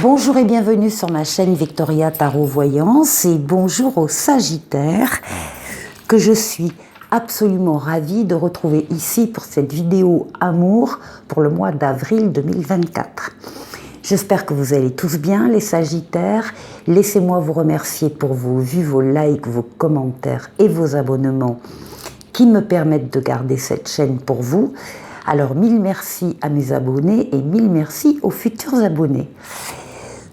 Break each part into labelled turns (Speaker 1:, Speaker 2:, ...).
Speaker 1: Bonjour et bienvenue sur ma chaîne Victoria Tarot Voyance et bonjour aux Sagittaires que je suis absolument ravie de retrouver ici pour cette vidéo amour pour le mois d'avril 2024. J'espère que vous allez tous bien les Sagittaires. Laissez-moi vous remercier pour vos vues, vos likes, vos commentaires et vos abonnements qui me permettent de garder cette chaîne pour vous. Alors mille merci à mes abonnés et mille merci aux futurs abonnés.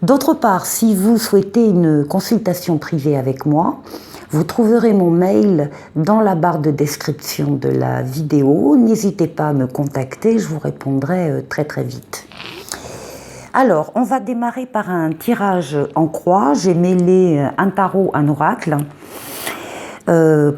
Speaker 1: D'autre part, si vous souhaitez une consultation privée avec moi, vous trouverez mon mail dans la barre de description de la vidéo. N'hésitez pas à me contacter, je vous répondrai très très vite. Alors, on va démarrer par un tirage en croix. J'ai mêlé un tarot, un oracle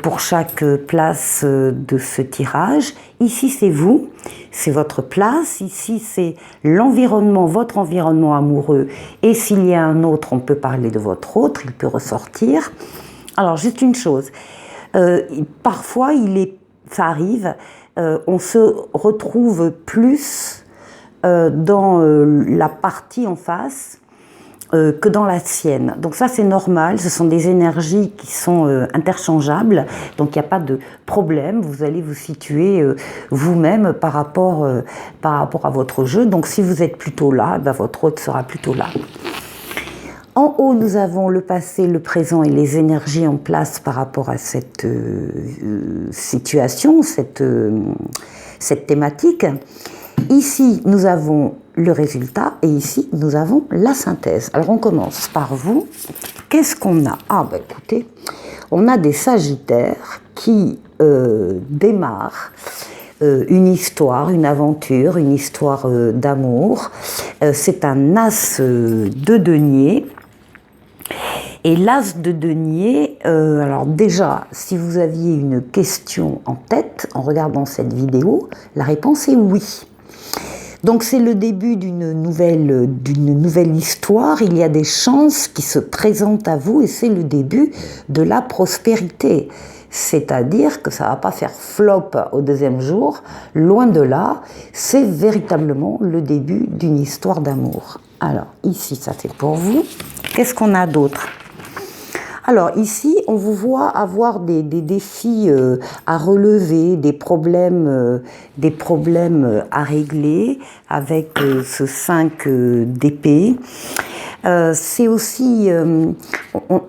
Speaker 1: pour chaque place de ce tirage. Ici, c'est vous, c'est votre place. Ici, c'est l'environnement, votre environnement amoureux. Et s'il y a un autre, on peut parler de votre autre, il peut ressortir. Alors, juste une chose. Parfois, ça arrive, on se retrouve plus dans la partie en face que dans la sienne. Donc ça c'est normal, ce sont des énergies qui sont interchangeables, donc il n'y a pas de problème, vous allez vous situer vous-même par rapport à votre jeu. Donc si vous êtes plutôt là, votre hôte sera plutôt là. En haut, nous avons le passé, le présent et les énergies en place par rapport à cette situation, cette thématique. Ici, nous avons le résultat et ici, nous avons la synthèse. Alors, on commence par vous. Qu'est-ce qu'on a? Ah, bah écoutez, on a des Sagittaires qui démarrent une histoire, une aventure, une histoire d'amour. C'est un as de denier. Et l'as de denier, alors déjà, si vous aviez une question en tête en regardant cette vidéo, la réponse est oui. Donc c'est le début d'une nouvelle histoire, il y a des chances qui se présentent à vous et c'est le début de la prospérité. C'est-à-dire que ça ne va pas faire flop au deuxième jour, loin de là, c'est véritablement le début d'une histoire d'amour. Alors ici, ça c'est pour vous. Qu'est-ce qu'on a d'autre ? Alors ici, on vous voit avoir des défis à relever, des problèmes à régler avec ce 5 d'épée. C'est aussi,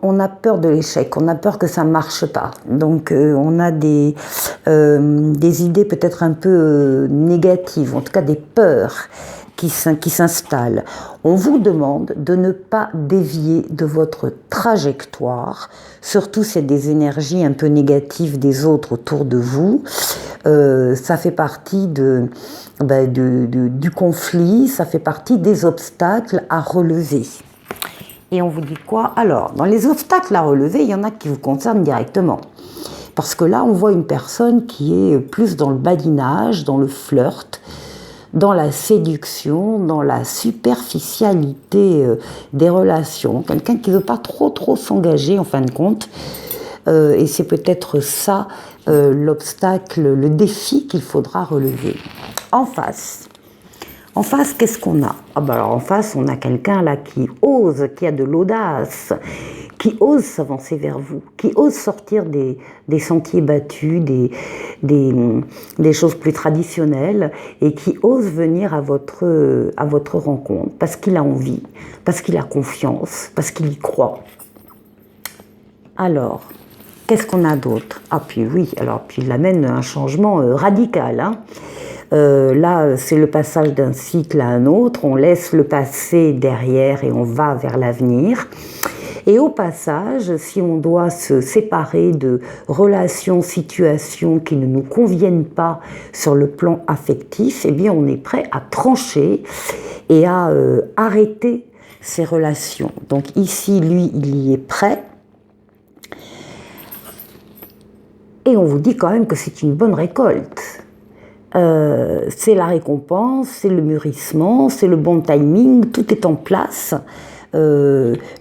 Speaker 1: on a peur de l'échec, on a peur que ça ne marche pas. Donc on a des idées peut-être un peu négatives, en tout cas des peurs qui s'installent. On vous demande de ne pas dévier de votre trajectoire, surtout si il y a des énergies un peu négatives des autres autour de vous. Ça fait partie du conflit, ça fait partie des obstacles à relever. Et on vous dit quoi? Alors, dans les obstacles à relever, il y en a qui vous concernent directement. Parce que là, on voit une personne qui est plus dans le badinage, dans le flirt, dans la séduction, dans la superficialité des relations. Quelqu'un qui ne veut pas trop s'engager en fin de compte. Et c'est peut-être ça l'obstacle, le défi qu'il faudra relever. En face, qu'est-ce qu'on a? Ah ben alors en face, on a quelqu'un là qui ose, qui a de l'audace, qui ose s'avancer vers vous, qui ose sortir des sentiers battus, des choses plus traditionnelles et qui ose venir à votre rencontre parce qu'il a envie, parce qu'il a confiance, parce qu'il y croit. Alors, qu'est-ce qu'on a d'autre? Ah puis oui, puis il amène un changement radical, hein. Là, c'est le passage d'un cycle à un autre, on laisse le passé derrière et on va vers l'avenir. Et au passage, si on doit se séparer de relations, situations qui ne nous conviennent pas sur le plan affectif, eh bien on est prêt à trancher et à arrêter ces relations. Donc ici, lui, il y est prêt. Et on vous dit quand même que c'est une bonne récolte. C'est la récompense, c'est le mûrissement, c'est le bon timing, tout est en place.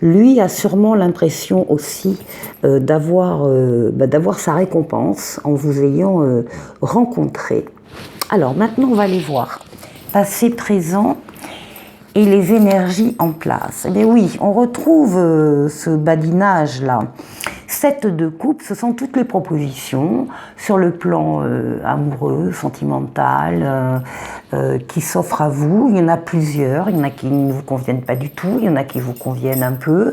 Speaker 1: Lui a sûrement l'impression aussi d'avoir sa récompense en vous ayant rencontré. Alors maintenant on va aller voir passé, présent et les énergies en place. Eh bien oui, on retrouve ce badinage-là. 7 de coupe, ce sont toutes les propositions sur le plan amoureux, sentimental, qui s'offrent à vous. Il y en a plusieurs, il y en a qui ne vous conviennent pas du tout, il y en a qui vous conviennent un peu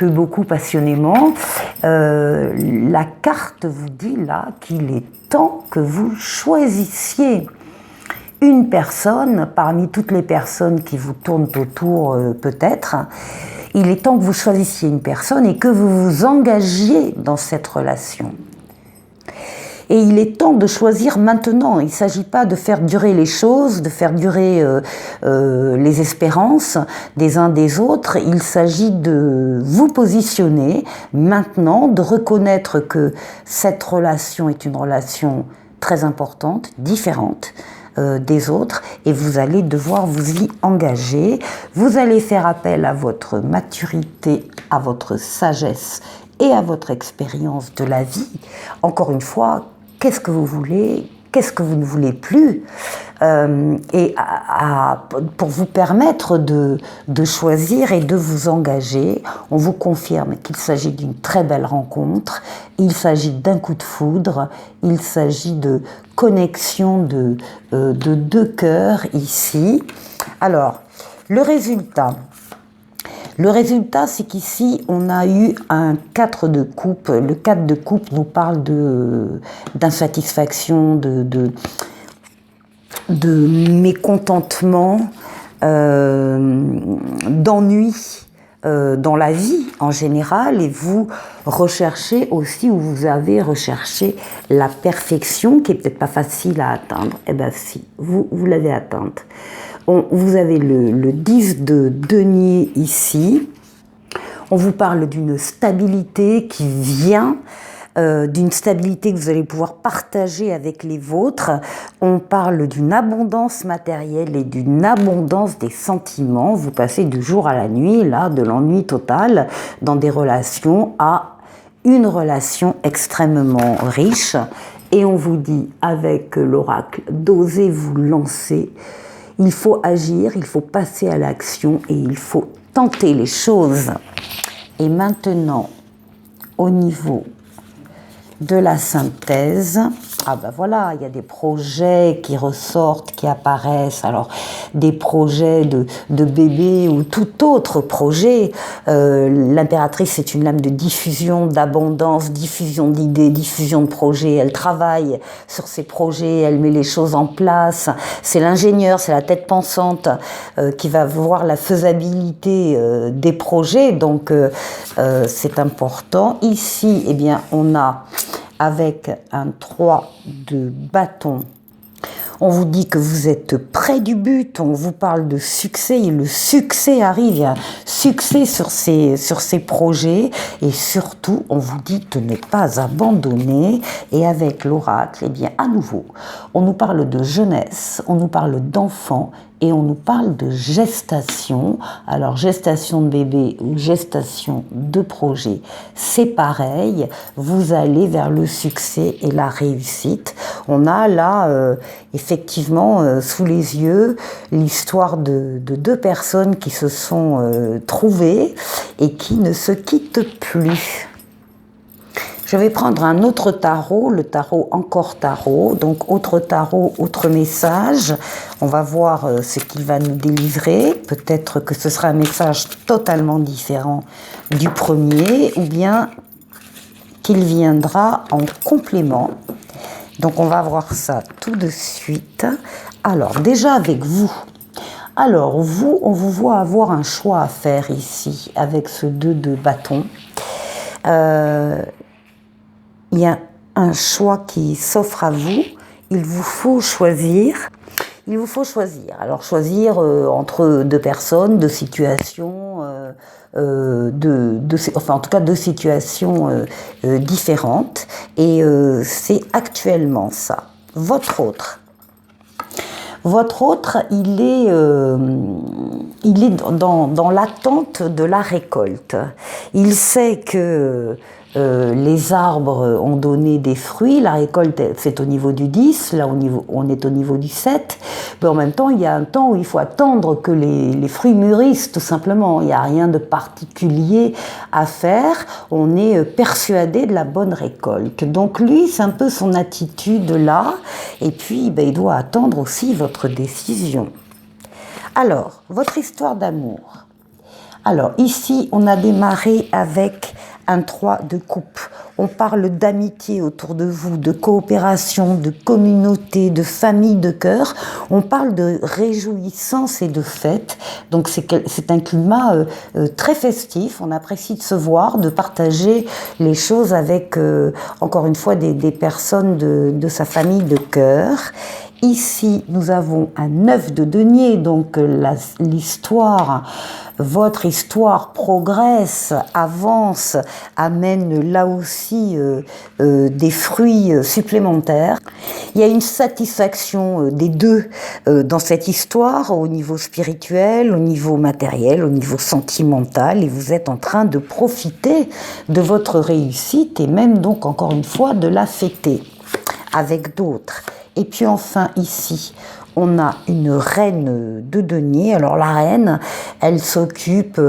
Speaker 1: beaucoup passionnément. La carte vous dit là qu'il est temps que vous choisissiez une personne parmi toutes les personnes qui vous tournent autour peut-être. Il est temps que vous choisissiez une personne et que vous vous engagiez dans cette relation. Et il est temps de choisir maintenant. Il ne s'agit pas de faire durer les choses, de faire durer les espérances des uns des autres. Il s'agit de vous positionner maintenant, de reconnaître que cette relation est une relation très importante, différente des autres, et vous allez devoir vous y engager. Vous allez faire appel à votre maturité, à votre sagesse et à votre expérience de la vie. Encore une fois, qu'est-ce que vous voulez? Qu'est-ce que vous ne voulez plus? Pour vous permettre de choisir et de vous engager, on vous confirme qu'il s'agit d'une très belle rencontre, il s'agit d'un coup de foudre, il s'agit de connexion de deux cœurs ici. Alors, le résultat, c'est qu'ici, on a eu un 4 de coupe. Le 4 de coupe nous parle d'insatisfaction, de mécontentement, d'ennui dans la vie en général. Et vous recherchez aussi, ou vous avez recherché la perfection, qui est peut-être pas facile à atteindre. Eh bien si, vous l'avez atteinte. Vous avez le 10 de denier ici. On vous parle d'une stabilité qui vient, d'une stabilité que vous allez pouvoir partager avec les vôtres. On parle d'une abondance matérielle et d'une abondance des sentiments. Vous passez du jour à la nuit, là, de l'ennui total, dans des relations à une relation extrêmement riche. Et on vous dit, avec l'oracle, d'oser vous lancer. Il faut agir, il faut passer à l'action et il faut tenter les choses. Et maintenant, au niveau de la synthèse, ah ben voilà, il y a des projets qui ressortent, qui apparaissent, alors des projets de bébé ou tout autre projet. L'impératrice est une lame de diffusion, d'abondance, diffusion d'idées, diffusion de projets. Elle travaille sur ses projets, elle met les choses en place. C'est l'ingénieur, c'est la tête pensante qui va voir la faisabilité des projets, donc c'est important. Ici, eh bien, on a avec un 3 de bâton, on vous dit que vous êtes près du but, on vous parle de succès, et le succès arrive, il y a un succès sur ces projets, et surtout, on vous dit de ne pas abandonner. Et avec l'oracle, eh bien, à nouveau, on nous parle de jeunesse, on nous parle d'enfants, et on nous parle de gestation. Alors, gestation de bébé ou gestation de projet, c'est pareil. Vous allez vers le succès et la réussite. On a là, effectivement, sous les yeux, l'histoire de deux personnes qui se sont trouvées et qui ne se quittent plus. Je vais prendre un autre tarot, le tarot encore tarot, donc autre tarot, autre message. On va voir ce qu'il va nous délivrer. Peut-être que ce sera un message totalement différent du premier, ou bien qu'il viendra en complément. Donc on va voir ça tout de suite. Alors déjà avec vous. Alors vous, on vous voit avoir un choix à faire ici, avec ce 2 de bâton. Il y a un choix qui s'offre à vous. Il vous faut choisir. Il vous faut choisir. Alors choisir entre deux personnes, deux situations, enfin en tout cas deux situations différentes. Et c'est actuellement ça. Votre autre, il est il est dans l'attente de la récolte. Il sait que les arbres ont donné des fruits, la récolte c'est au niveau du 10, là on est au niveau du 7, mais en même temps il y a un temps où il faut attendre que les fruits mûrissent tout simplement, il n'y a rien de particulier à faire, on est persuadé de la bonne récolte. Donc lui c'est un peu son attitude là, et puis il doit attendre aussi votre décision. Alors, votre histoire d'amour. Alors ici on a démarré avec un 3 de coupe. On parle d'amitié autour de vous, de coopération, de communauté, de famille de cœur. On parle de réjouissance et de fête. Donc c'est un climat très festif. On apprécie de se voir, de partager les choses avec, encore une fois, des personnes de sa famille de cœur. Ici, nous avons un 9 de denier, donc l'histoire, votre histoire progresse, avance, amène là aussi des fruits supplémentaires. Il y a une satisfaction des deux dans cette histoire, au niveau spirituel, au niveau matériel, au niveau sentimental, et vous êtes en train de profiter de votre réussite et même donc encore une fois de la fêter avec d'autres. Et puis enfin ici, on a une reine de denier. Alors la reine, elle s'occupe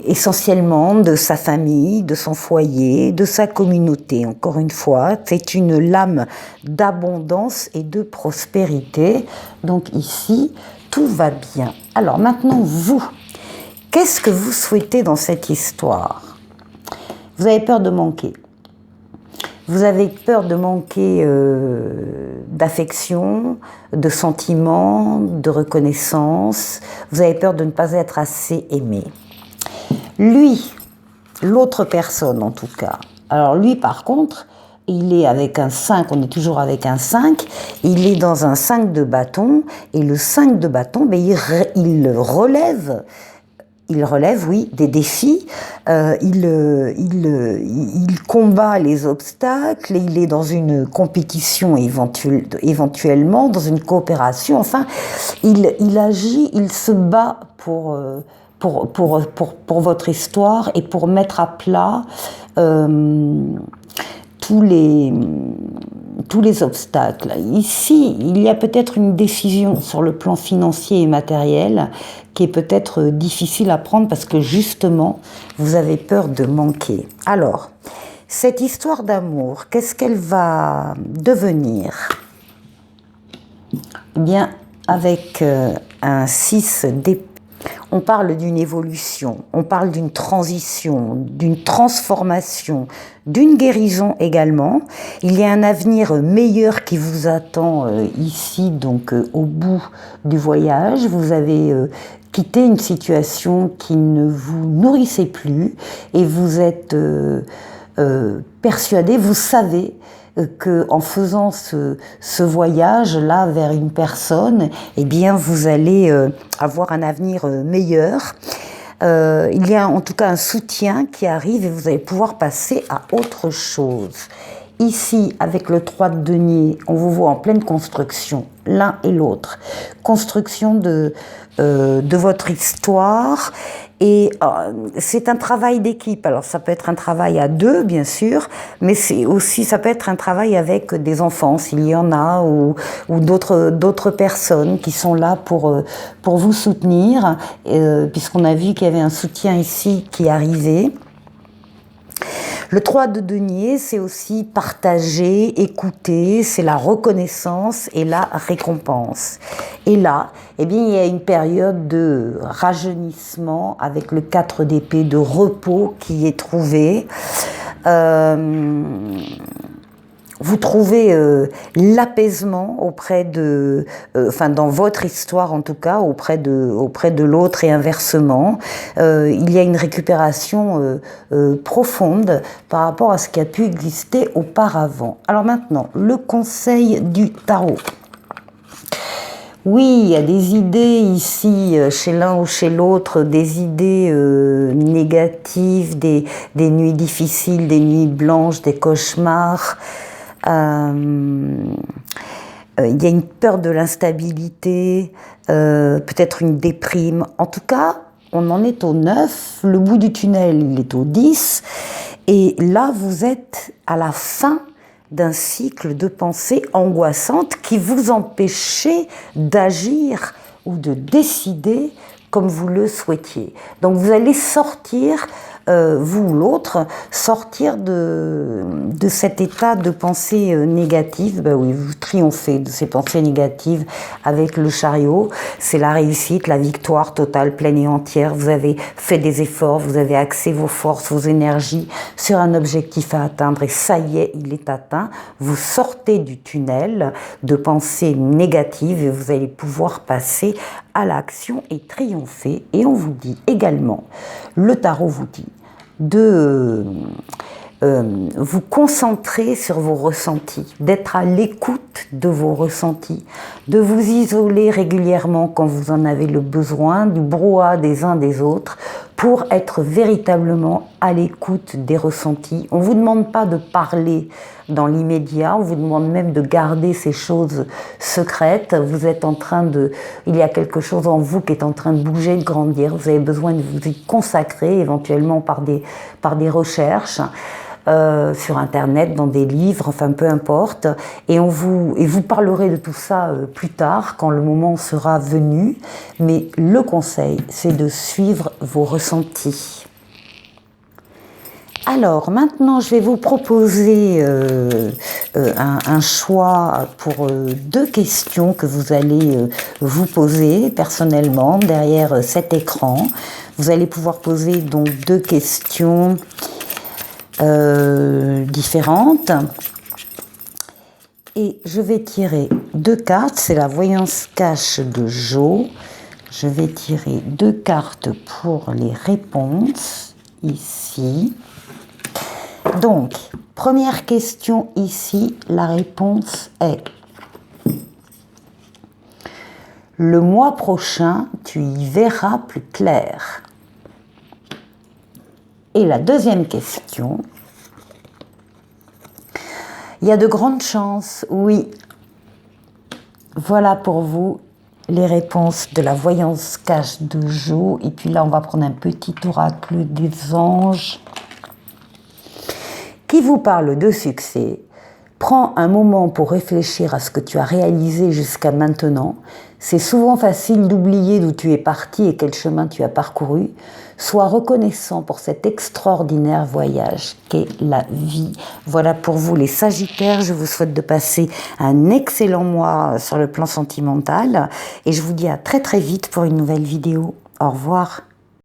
Speaker 1: essentiellement de sa famille, de son foyer, de sa communauté. Encore une fois, c'est une lame d'abondance et de prospérité. Donc ici, tout va bien. Alors maintenant, vous, qu'est-ce que vous souhaitez dans cette histoire? Vous avez peur de manquer. Vous avez peur de manquer d'affection, de sentiments, de reconnaissance. Vous avez peur de ne pas être assez aimé. Lui, l'autre personne en tout cas. Alors lui par contre, il est avec un 5, on est toujours avec un 5. Il est dans un 5 de bâton. Et le 5 de bâton, il relève... Il relève, oui, des défis, il combat les obstacles, il est dans une compétition éventuellement, dans une coopération, enfin, il agit, il se bat pour votre histoire et pour mettre à plat tous les obstacles. Ici, il y a peut-être une décision sur le plan financier et matériel qui est peut-être difficile à prendre parce que justement, vous avez peur de manquer. Alors, cette histoire d'amour, qu'est-ce qu'elle va devenir? Eh bien, avec un 6 d'épée, on parle d'une évolution, on parle d'une transition, d'une transformation, d'une guérison également. Il y a un avenir meilleur qui vous attend ici, donc au bout du voyage. Vous avez quitté une situation qui ne vous nourrissait plus et vous êtes persuadé, vous savez que en faisant ce voyage-là vers une personne, eh bien vous allez avoir un avenir meilleur. Il y a en tout cas un soutien qui arrive et vous allez pouvoir passer à autre chose. Ici, avec le 3 de denier, on vous voit en pleine construction, l'un et l'autre. Construction de votre histoire. Et c'est un travail d'équipe. Alors ça peut être un travail à deux, bien sûr, mais c'est aussi, ça peut être un travail avec des enfants, s'il y en a, ou d'autres personnes qui sont là pour vous soutenir, puisqu'on a vu qu'il y avait un soutien ici qui arrivait. Le 3 de denier, c'est aussi partager, écouter, c'est la reconnaissance et la récompense. Et là, eh bien, il y a une période de rajeunissement avec le 4 d'épée, de repos qui est trouvé. Vous trouvez l'apaisement auprès de, enfin dans votre histoire en tout cas, auprès de l'autre et inversement. Il y a une récupération profonde par rapport à ce qui a pu exister auparavant. Alors maintenant, le conseil du tarot. Oui, il y a des idées ici, chez l'un ou chez l'autre, des idées négatives, des nuits difficiles, des nuits blanches, des cauchemars. il y a une peur de l'instabilité, peut-être une déprime. En tout cas, on en est au 9, le bout du tunnel, il est au 10. Et là, vous êtes à la fin d'un cycle de pensée angoissante qui vous empêchait d'agir ou de décider comme vous le souhaitiez. Donc vous allez sortir, vous ou l'autre, sortir de cet état de pensée négative. Ben oui, vous triomphez de ces pensées négatives avec le chariot. C'est la réussite, la victoire totale, pleine et entière. Vous avez fait des efforts, vous avez axé vos forces, vos énergies sur un objectif à atteindre et ça y est, il est atteint. Vous sortez du tunnel de pensées négatives et vous allez pouvoir passer à l'action et triompher. Et on vous dit également, le tarot vous dit de vous concentrer sur vos ressentis, d'être à l'écoute de vos ressentis, de vous isoler régulièrement quand vous en avez le besoin, du brouhaha des uns des autres, pour être véritablement à l'écoute des ressentis. On ne vous demande pas de parler dans l'immédiat, on vous demande même de garder ces choses secrètes. Vous êtes en train de... Il y a quelque chose en vous qui est en train de bouger, de grandir. Vous avez besoin de vous y consacrer, éventuellement par des recherches. Sur internet, dans des livres, enfin peu importe, et vous parlerez de tout ça plus tard, quand le moment sera venu, mais le conseil, c'est de suivre vos ressentis. Alors, maintenant, je vais vous proposer un choix pour 2 questions que vous allez vous poser personnellement derrière cet écran. Vous allez pouvoir poser donc 2 questions différentes. Et je vais tirer 2 cartes, c'est la voyance cache de Jo. Je vais tirer 2 cartes pour les réponses, ici. Donc, première question ici, la réponse est: le mois prochain, tu y verras plus clair. Et la deuxième question: il y a de grandes chances, oui. Voilà pour vous les réponses de la voyance cache de Jo. Et puis là, on va prendre un petit oracle des anges qui vous parle de succès. Prends un moment pour réfléchir à ce que tu as réalisé jusqu'à maintenant. C'est souvent facile d'oublier d'où tu es parti et quel chemin tu as parcouru. Sois reconnaissant pour cet extraordinaire voyage qu'est la vie. Voilà pour vous les Sagittaires. Je vous souhaite de passer un excellent mois sur le plan sentimental. Et je vous dis à très très vite pour une nouvelle vidéo. Au revoir.